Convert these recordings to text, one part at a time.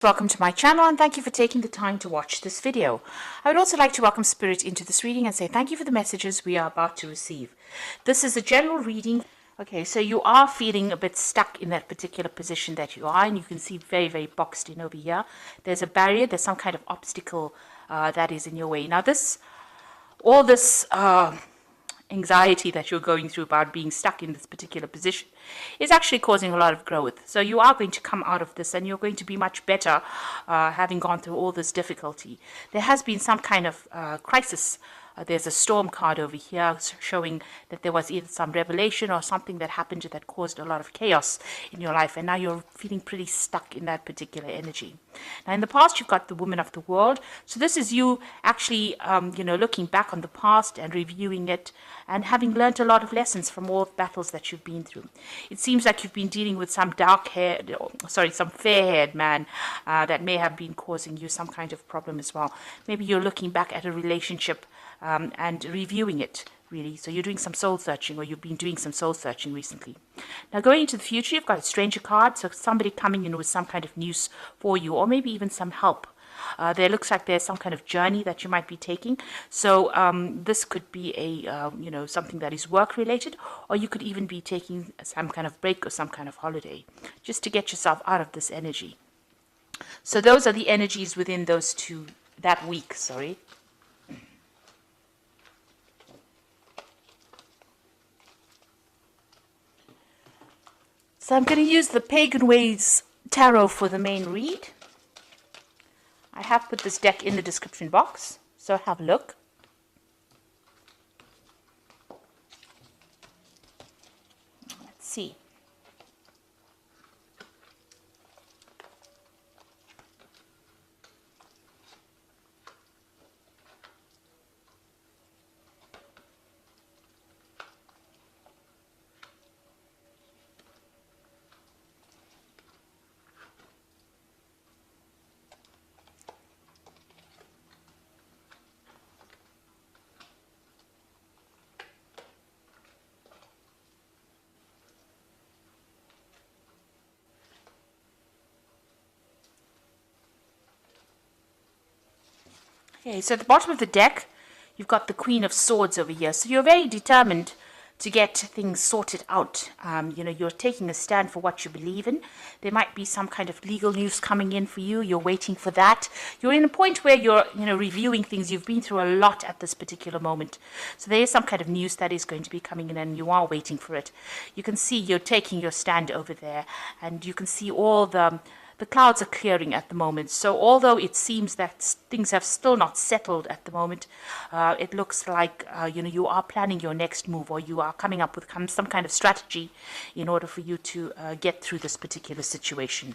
Welcome to my channel and thank you for taking the time to watch this video. I would also like to welcome Spirit into this reading and say thank you for the messages we are about to receive. This is a general reading. Okay, so you are feeling a bit stuck in that particular position that you are, and you can see very boxed in over here. There's a barrier, there's some kind of obstacle that is in your way. Now all this anxiety that you're going through about being stuck in this particular position is actually causing a lot of growth. So you are going to come out of this and you're going to be much better having gone through all this difficulty. There has been some kind of crisis. There's a storm card over here showing that there was either some revelation or something that happened that caused a lot of chaos in your life, and now you're feeling pretty stuck in that particular energy. Now in the past you've got the Woman of the World, so this is you actually looking back on the past and reviewing it and having learned a lot of lessons from all the battles that you've been through. It seems like you've been dealing with some some fair-haired man that may have been causing you some kind of problem as well. Maybe you're looking back at a relationship and reviewing it, really. So you're doing some soul searching, or you've been doing some soul searching recently. Now going into the future, you've got a stranger card, so somebody coming in with some kind of news for you, or maybe even some help. There looks like there's some kind of journey that you might be taking. So this could be a something that is work related, or you could even be taking some kind of break or some kind of holiday just to get yourself out of this energy. So those are the energies within that week. So I'm going to use the Pagan Ways Tarot for the main read. I have put this deck in the description box, so have a look. Let's see. Okay, so at the bottom of the deck, you've got the Queen of Swords over here. So you're very determined to get things sorted out. You're taking a stand for what you believe in. There might be some kind of legal news coming in for you. You're waiting for that. You're in a point where you're, reviewing things. You've been through a lot at this particular moment. So there is some kind of news that is going to be coming in, and you are waiting for it. You can see you're taking your stand over there, and you can see all the clouds are clearing at the moment. So although it seems that things have still not settled at the moment, it looks like you are planning your next move, or you are coming up with some kind of strategy in order for you to get through this particular situation.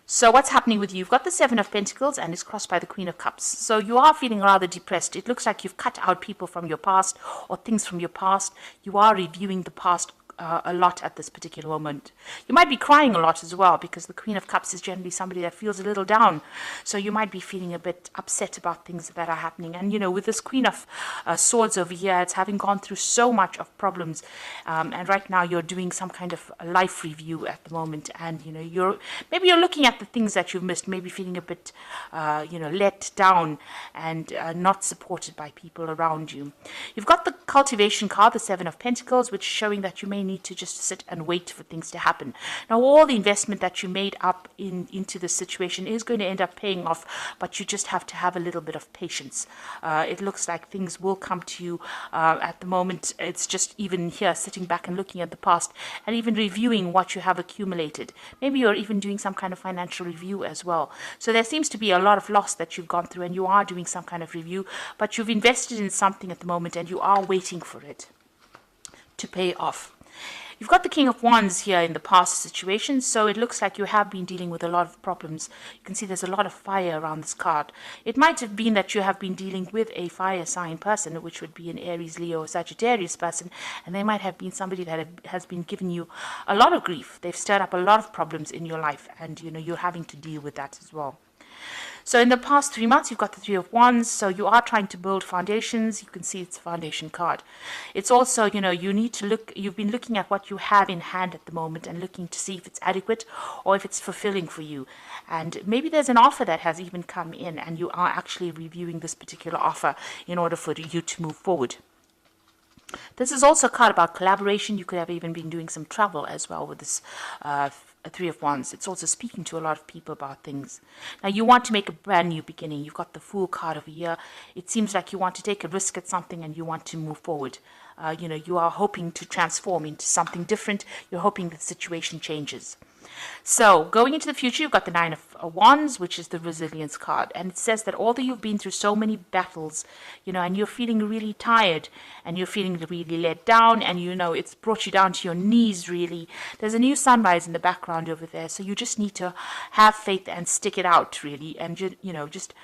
So what's happening with you? You've got the Seven of Pentacles and it's crossed by the Queen of Cups. So you are feeling rather depressed. It looks like you've cut out people from your past or things from your past. You are reviewing the past a lot at this particular moment. You might be crying a lot as well, because the Queen of Cups is generally somebody that feels a little down. So you might be feeling a bit upset about things that are happening. And with this Queen of Swords over here, it's having gone through so much of problems, and right now you're doing some kind of life review at the moment, and you're looking at the things that you've missed, maybe feeling a bit let down and not supported by people around you. You've got the Cultivation card, the Seven of Pentacles, which is showing that you may need to just sit and wait for things to happen. Now all the investment that you made up into this situation is going to end up paying off, but you just have to have a little bit of patience. It looks like things will come to you. At the moment it's just even here sitting back and looking at the past and even reviewing what you have accumulated. Maybe you're even doing some kind of financial review as well. So there seems to be a lot of loss that you've gone through, and you are doing some kind of review, but you've invested in something at the moment and you are waiting for it to pay off. You've got the King of Wands here in the past situation, so it looks like you have been dealing with a lot of problems. You can see there's a lot of fire around this card. It might have been that you have been dealing with a fire sign person, which would be an Aries, Leo, or Sagittarius person, and they might have been somebody that has been giving you a lot of grief. They've stirred up a lot of problems in your life, and you're having to deal with that as well. So in the past 3 months, you've got the Three of Wands. So you are trying to build foundations. You can see it's a foundation card. It's also, you need to look, you've been looking at what you have in hand at the moment and looking to see if it's adequate or if it's fulfilling for you. And maybe there's an offer that has even come in and you are actually reviewing this particular offer in order for you to move forward. This is also a card about collaboration. You could have even been doing some travel as well with this Three of Wands. It's also speaking to a lot of people about things. Now, you want to make a brand new beginning. You've got the Fool card over here. It seems like you want to take a risk at something and you want to move forward. You are hoping to transform into something different. You're hoping the situation changes. So going into the future, you've got the Nine of Wands, which is the resilience card. And it says that although you've been through so many battles, and you're feeling really tired and you're feeling really let down and, it's brought you down to your knees, really. There's a new sunrise in the background over there. So you just need to have faith and stick it out, really. And, just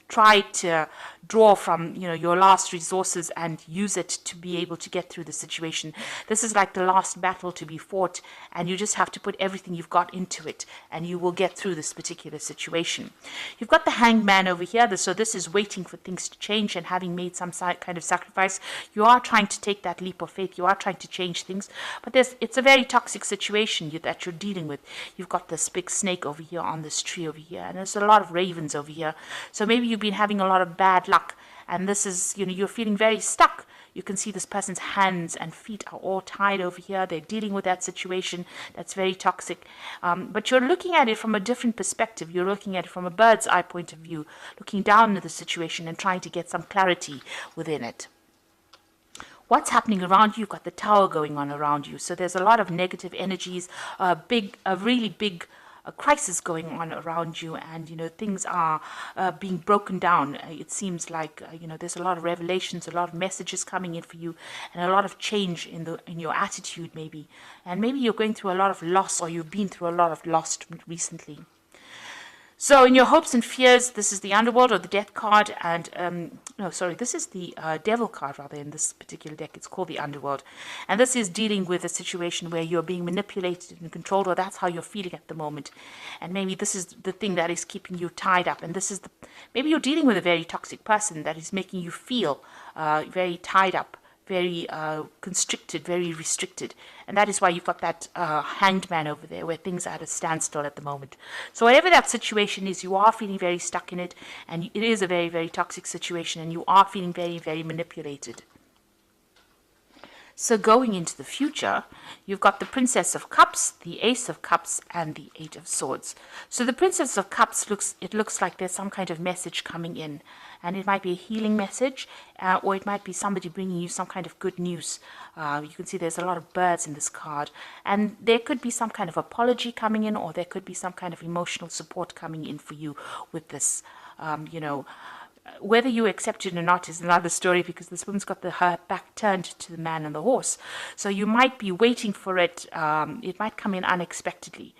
try to draw from, your last resources and use it to be able to get through the situation. This is like the last battle to be fought, and you just have to put everything you've got into it and you will get through this particular situation. You've got the Hanged Man over here, so this is waiting for things to change, and having made some kind of sacrifice, you are trying to take that leap of faith. You are trying to change things, but it's a very toxic situation that you're dealing with. You've got this big snake over here on this tree over here, and there's a lot of ravens over here. So maybe you've been having a lot of bad luck, and this is, you're feeling very stuck. You can see this person's hands and feet are all tied over here. They're dealing with that situation that's very toxic. But you're looking at it from a different perspective. You're looking at it from a bird's eye point of view, looking down at the situation and trying to get some clarity within it. What's happening around you? You've got the Tower going on around you. So there's a lot of negative energies, a really big a crisis going on around you, and things are being broken down. It seems like there's a lot of revelations, a lot of messages coming in for you, and a lot of change in your attitude, maybe. And maybe you're going through a lot of loss, or you've been through a lot of loss recently. So in your hopes and fears, this is the Underworld or the Death card, and this is the Devil card rather in this particular deck. It's called the Underworld, and this is dealing with a situation where you're being manipulated and controlled, or that's how you're feeling at the moment. And maybe this is the thing that is keeping you tied up, and this is maybe you're dealing with a very toxic person that is making you feel very tied up, very constricted, very restricted. And that is why you've got that Hanged Man over there, where things are at a standstill at the moment. So whatever that situation is, you are feeling very stuck in it, and it is a very, very toxic situation, and you are feeling very, very manipulated. So going into the future, you've got the Princess of Cups, the Ace of Cups, and the Eight of Swords. So the Princess of Cups looks like there's some kind of message coming in, and it might be a healing message, or it might be somebody bringing you some kind of good news. You can see there's a lot of birds in this card, and there could be some kind of apology coming in, or there could be some kind of emotional support coming in for you with this, Whether you accept it or not is another story, because this woman's got her back turned to the man and the horse. So you might be waiting for it. It might come in unexpectedly.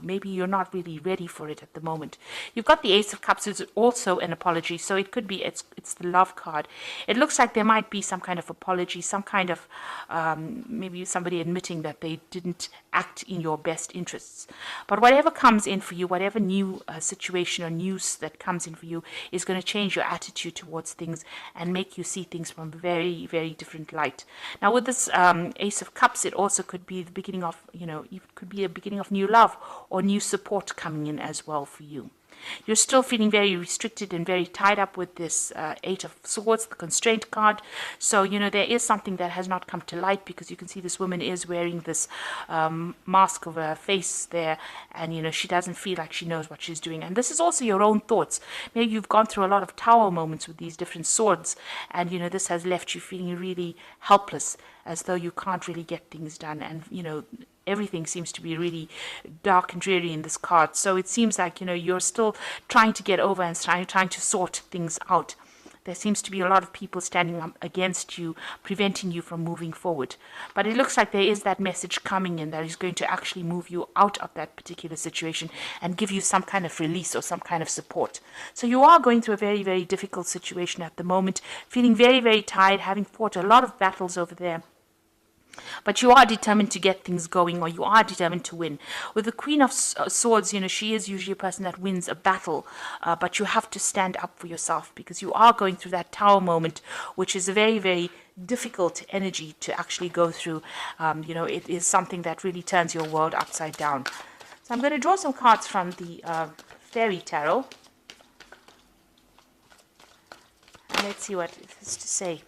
Maybe you're not really ready for it at the moment. You've got the Ace of Cups, is also an apology. So it could be it's the Love card. It looks like there might be some kind of apology, some kind of maybe somebody admitting that they didn't act in your best interests. But whatever comes in for you, whatever new situation or news that comes in for you, is going to change your attitude towards things and make you see things from a very, very different light. Now with this Ace of Cups, it also could be the beginning of, it could be a beginning of new love or new support coming in as well for you. You're still feeling very restricted and very tied up with this Eight of Swords, the Constraint card. So, there is something that has not come to light, because you can see this woman is wearing this mask over her face there, and, she doesn't feel like she knows what she's doing. And this is also your own thoughts. Maybe you've gone through a lot of tower moments with these different swords, and, this has left you feeling really helpless, as though you can't really get things done, and, everything seems to be really dark and dreary in this card. So it seems like, you're still trying to get over and trying to sort things out. There seems to be a lot of people standing up against you, preventing you from moving forward. But it looks like there is that message coming in that is going to actually move you out of that particular situation and give you some kind of release or some kind of support. So you are going through a very, very difficult situation at the moment, feeling very, very tired, having fought a lot of battles over there. But you are determined to get things going, or you are determined to win. With the Queen of Swords, she is usually a person that wins a battle, but you have to stand up for yourself, because you are going through that tower moment, which is a very, very difficult energy to actually go through. It is something that really turns your world upside down. So I'm going to draw some cards from the Fairy Tarot. And let's see what it has to say.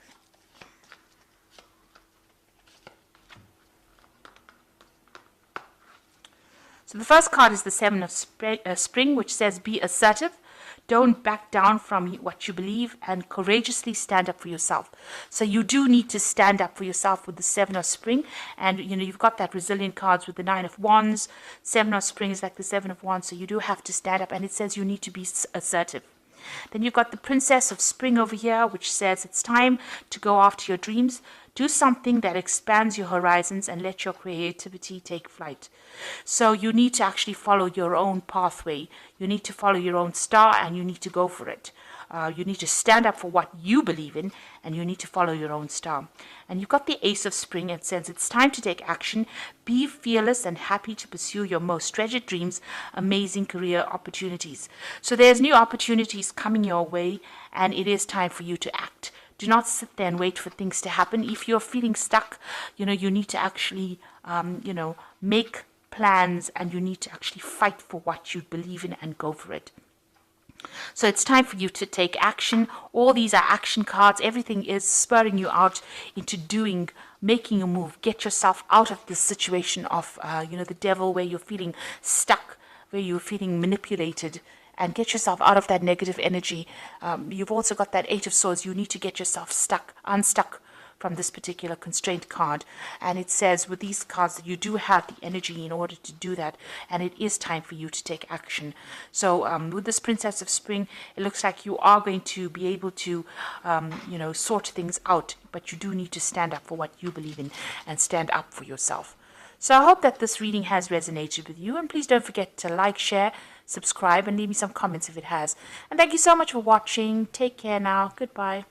So the first card is the Seven of Spring, which says be assertive. Don't back down from what you believe, and courageously stand up for yourself. So you do need to stand up for yourself with the Seven of Spring. And, you've got that resilient cards with the Nine of Wands. Seven of Spring is like the Seven of Wands. So you do have to stand up, and it says you need to be assertive. Then you've got the Princess of Spring over here, which says it's time to go after your dreams. Do something that expands your horizons and let your creativity take flight. So you need to actually follow your own pathway. You need to follow your own star, and you need to go for it. You need to stand up for what you believe in, and you need to follow your own star. And you've got the Ace of Spring. It says it's time to take action. Be fearless and happy to pursue your most treasured dreams, amazing career opportunities. So there's new opportunities coming your way, and it is time for you to act. Do not sit there and wait for things to happen. If you're feeling stuck, you need to actually, make plans, and you need to actually fight for what you believe in and go for it. So it's time for you to take action. All these are action cards. Everything is spurring you out into making a move. Get yourself out of this situation of, the devil, where you're feeling stuck, where you're feeling manipulated, and get yourself out of that negative energy. You've also got that Eight of Swords. You need to get yourself unstuck from this particular constraint card. And it says with these cards that you do have the energy in order to do that, and it is time for you to take action. So with this Princess of Spring, it looks like you are going to be able to sort things out, but you do need to stand up for what you believe in and stand up for yourself. So I hope that this reading has resonated with you, and please don't forget to like, share, subscribe, and leave me some comments if it has. And thank you so much for watching. Take care now. Goodbye.